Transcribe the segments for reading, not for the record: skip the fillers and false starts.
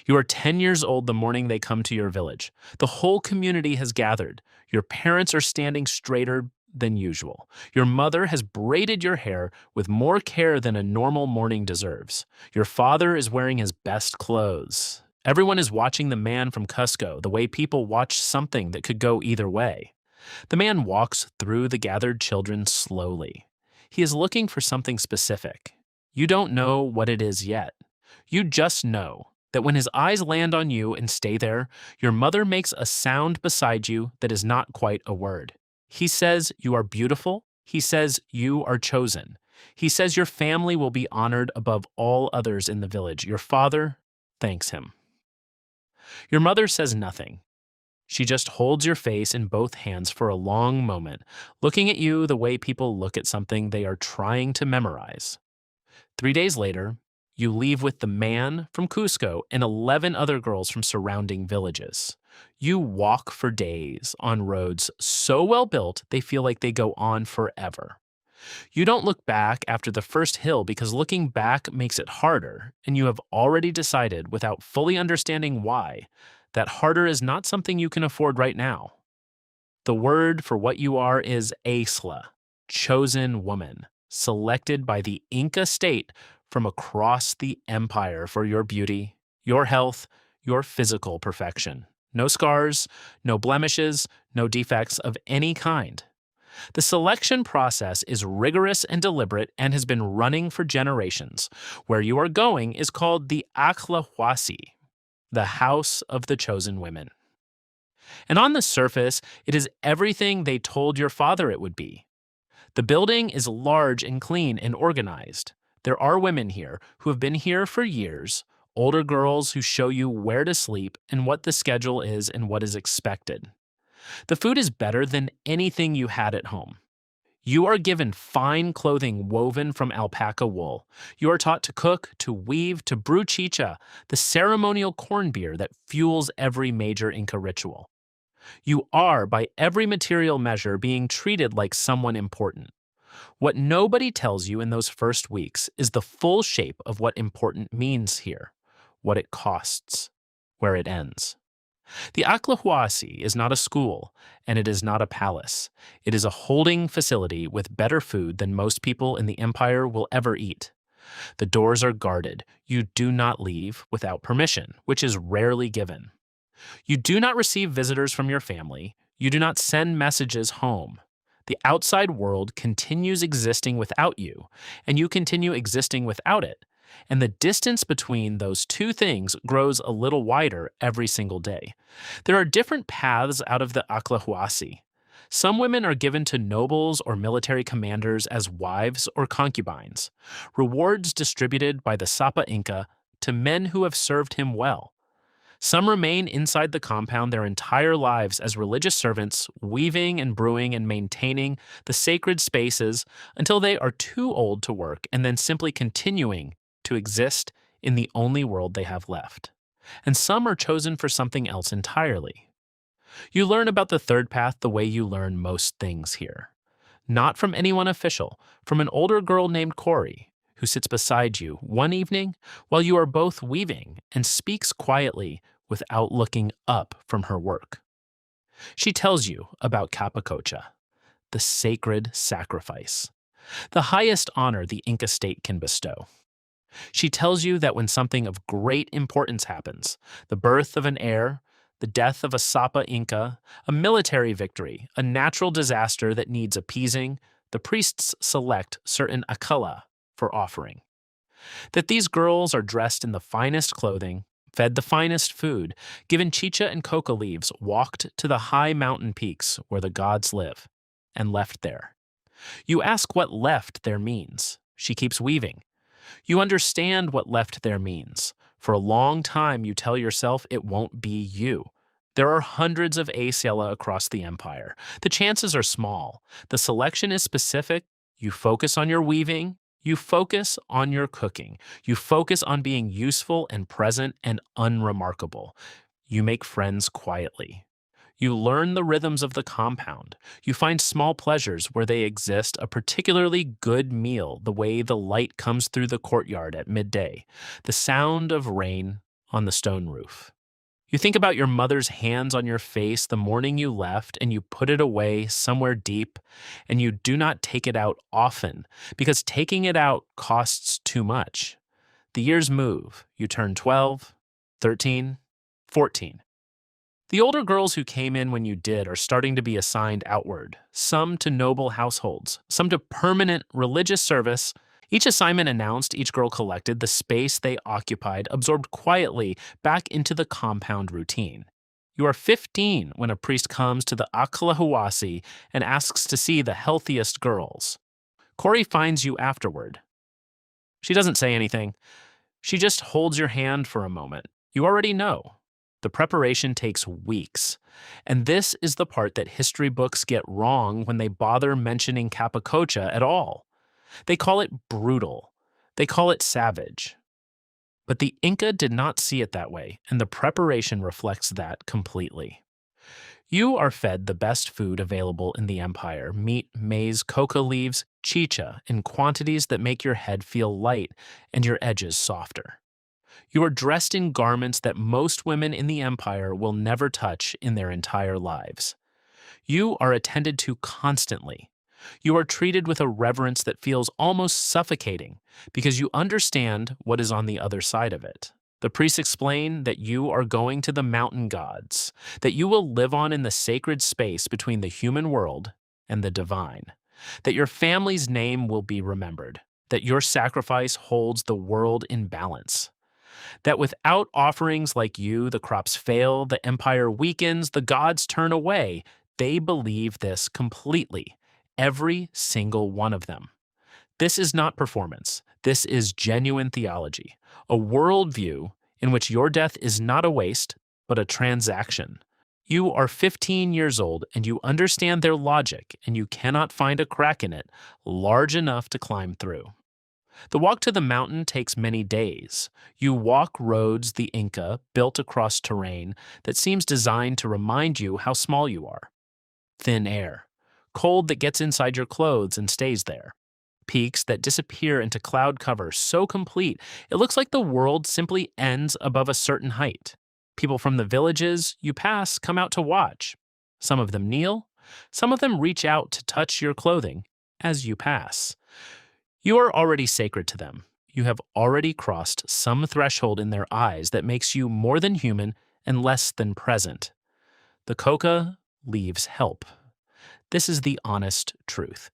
You are 10 years old the morning they come to your village. The whole community has gathered. Your parents are standing straighter than usual. Your mother has braided your hair with more care than a normal morning deserves. Your father is wearing his best clothes. Everyone is watching the man from Cusco the way people watch something that could go either way. The man walks through the gathered children slowly. He is looking for something specific. You don't know what it is yet. You just know that when his eyes land on you and stay there, your mother makes a sound beside you that is not quite a word. He says you are beautiful. He says you are chosen. He says your family will be honored above all others in the village. Your father thanks him. Your mother says nothing. She just holds your face in both hands for a long moment, looking at you the way people look at something they are trying to memorize. 3 days later, you leave with the man from Cusco and 11 other girls from surrounding villages. You walk for days on roads so well built they feel like they go on forever. You don't look back after the first hill because looking back makes it harder, and you have already decided, without fully understanding why, that harder is not something you can afford right now. The word for what you are is Aclla, chosen woman, selected by the Inca state from across the empire for your beauty, your health, your physical perfection. No scars, no blemishes, no defects of any kind. The selection process is rigorous and deliberate and has been running for generations. Where you are going is called the Acllahuasi, the house of the chosen women. And on the surface, it is everything they told your father it would be. The building is large and clean and organized. There are women here who have been here for years, older girls who show you where to sleep and what the schedule is and what is expected. The food is better than anything you had at home. You are given fine clothing woven from alpaca wool. You are taught to cook, to weave, to brew chicha, the ceremonial corn beer that fuels every major Inca ritual. You are, by every material measure, being treated like someone important. What nobody tells you in those first weeks is the full shape of what important means here, what it costs, where it ends. The Acllahuasi is not a school, and it is not a palace. It is a holding facility with better food than most people in the empire will ever eat. The doors are guarded. You do not leave without permission, which is rarely given. You do not receive visitors from your family. You do not send messages home. The outside world continues existing without you, and you continue existing without it. And the distance between those two things grows a little wider every single day. There are different paths out of the Acllahuasi. Some women are given to nobles or military commanders as wives or concubines, rewards distributed by the Sapa Inca to men who have served him well. Some remain inside the compound their entire lives as religious servants, weaving and brewing and maintaining the sacred spaces until they are too old to work and then simply continuing to exist in the only world they have left. And some are chosen for something else entirely. You learn about the third path the way you learn most things here. Not from anyone official, from an older girl named Corey, who sits beside you one evening while you are both weaving and speaks quietly without looking up from her work. She tells you about Capacocha, the sacred sacrifice, the highest honor the Inca state can bestow. She tells you that when something of great importance happens, the birth of an heir, the death of a Sapa Inca, a military victory, a natural disaster that needs appeasing, the priests select certain akala for offering. That these girls are dressed in the finest clothing, fed the finest food, given chicha and coca leaves, walked to the high mountain peaks where the gods live, and left there. You ask what left there means. She keeps weaving. You understand what left there means. For a long time, you tell yourself it won't be you. There are hundreds of Aclla across the empire. The chances are small. The selection is specific. You focus on your weaving. You focus on your cooking. You focus on being useful and present and unremarkable. You make friends quietly. You learn the rhythms of the compound. You find small pleasures where they exist, a particularly good meal, the way the light comes through the courtyard at midday, the sound of rain on the stone roof. You think about your mother's hands on your face the morning you left, and you put it away somewhere deep, and you do not take it out often because taking it out costs too much. The years move. You turn 12, 13, 14. The older girls who came in when you did are starting to be assigned outward, some to noble households, some to permanent religious service. Each assignment announced, each girl collected, the space they occupied, absorbed quietly back into the compound routine. You are 15 when a priest comes to the Acllahuasi and asks to see the healthiest girls. Corey finds you afterward. She doesn't say anything. She just holds your hand for a moment. You already know. The preparation takes weeks. And this is the part that history books get wrong when they bother mentioning Capacocha at all. They call it brutal. They call it savage. But the Inca did not see it that way, and the preparation reflects that completely. You are fed the best food available in the empire: meat, maize, coca leaves, chicha, in quantities that make your head feel light and your edges softer. You are dressed in garments that most women in the empire will never touch in their entire lives. You are attended to constantly. You are treated with a reverence that feels almost suffocating because you understand what is on the other side of it. The priests explain that you are going to the mountain gods, that you will live on in the sacred space between the human world and the divine, that your family's name will be remembered, that your sacrifice holds the world in balance, that without offerings like you, the crops fail, the empire weakens, the gods turn away. They believe this completely. Every single one of them. This is not performance. This is genuine theology, a worldview in which your death is not a waste, but a transaction. You are 15 years old and you understand their logic, and you cannot find a crack in it large enough to climb through. The walk to the mountain takes many days. You walk roads the Inca built across terrain that seems designed to remind you how small you are. Thin air. Cold that gets inside your clothes and stays there. Peaks that disappear into cloud cover so complete it looks like the world simply ends above a certain height. People from the villages you pass come out to watch. Some of them kneel. Some of them reach out to touch your clothing as you pass. You are already sacred to them. You have already crossed some threshold in their eyes that makes you more than human and less than present. The coca leaves help. This is the honest truth.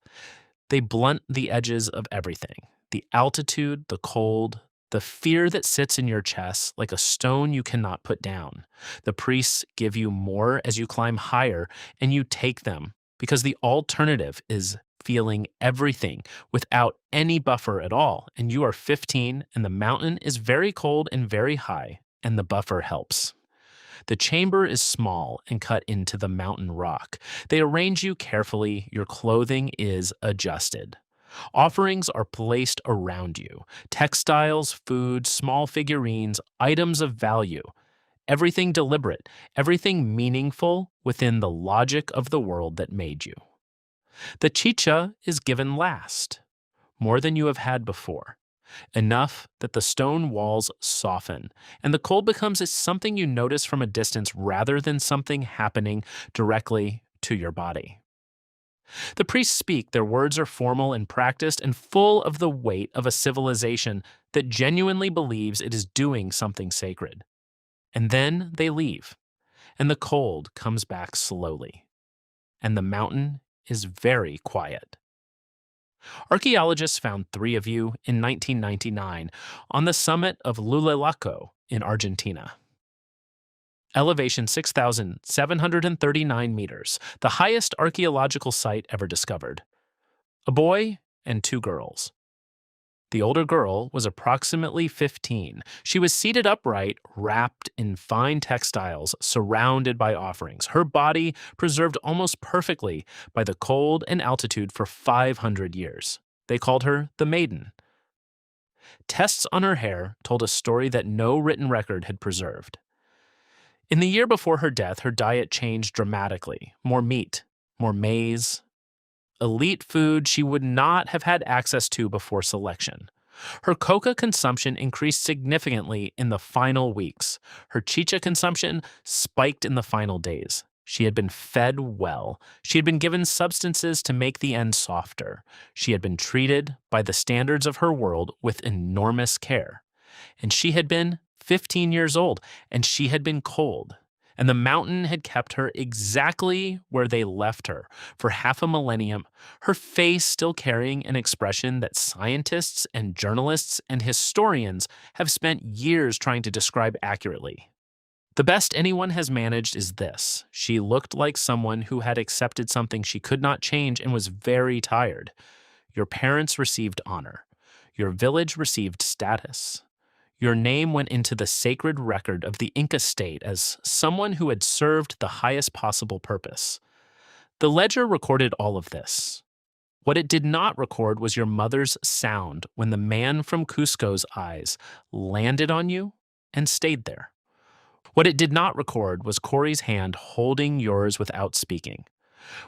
They blunt the edges of everything: the altitude, the cold, the fear that sits in your chest like a stone you cannot put down. The priests give you more as you climb higher, and you take them because the alternative is feeling everything without any buffer at all. And you are 15, and the mountain is very cold and very high, and the buffer helps. The chamber is small and cut into the mountain rock. They arrange you carefully. Your clothing is adjusted. Offerings are placed around you: textiles, food, small figurines, items of value. Everything deliberate, everything meaningful within the logic of the world that made you. The chicha is given last, more than you have had before. Enough that the stone walls soften, and the cold becomes something you notice from a distance rather than something happening directly to your body. The priests speak. Their words are formal and practiced and full of the weight of a civilization that genuinely believes it is doing something sacred. And then they leave, and the cold comes back slowly, and the mountain is very quiet. Archaeologists found 3 of you in 1999 on the summit of Lulelaco in Argentina. Elevation 6,739 meters, the highest archaeological site ever discovered. A boy and 2 girls. The older girl was approximately 15. She was seated upright, wrapped in fine textiles, surrounded by offerings, her body preserved almost perfectly by the cold and altitude for 500 years. They called her the Maiden. Tests on her hair told a story that no written record had preserved. In the year before her death, her diet changed dramatically: more meat, more maize, elite food she would not have had access to before selection. Her coca consumption increased significantly in the final weeks. Her chicha consumption spiked in the final days. She had been fed well. She had been given substances to make the end softer. She had been treated, by the standards of her world, with enormous care. And she had been 15 years old, and she had been cold. And the mountain had kept her exactly where they left her for half a millennium, her face still carrying an expression that scientists and journalists and historians have spent years trying to describe accurately. The best anyone has managed is this: she looked like someone who had accepted something she could not change and was very tired. Your parents received honor. Your village received status. Your name went into the sacred record of the Inca state as someone who had served the highest possible purpose. The ledger recorded all of this. What it did not record was your mother's sound when the man from Cusco's eyes landed on you and stayed there. What it did not record was Corey's hand holding yours without speaking.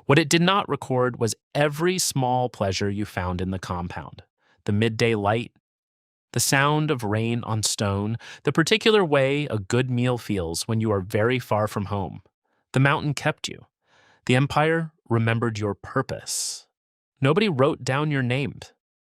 What it did not record was every small pleasure you found in the compound: the midday light, the sound of rain on stone, the particular way a good meal feels when you are very far from home. The mountain kept you. The empire remembered your purpose. Nobody wrote down your name.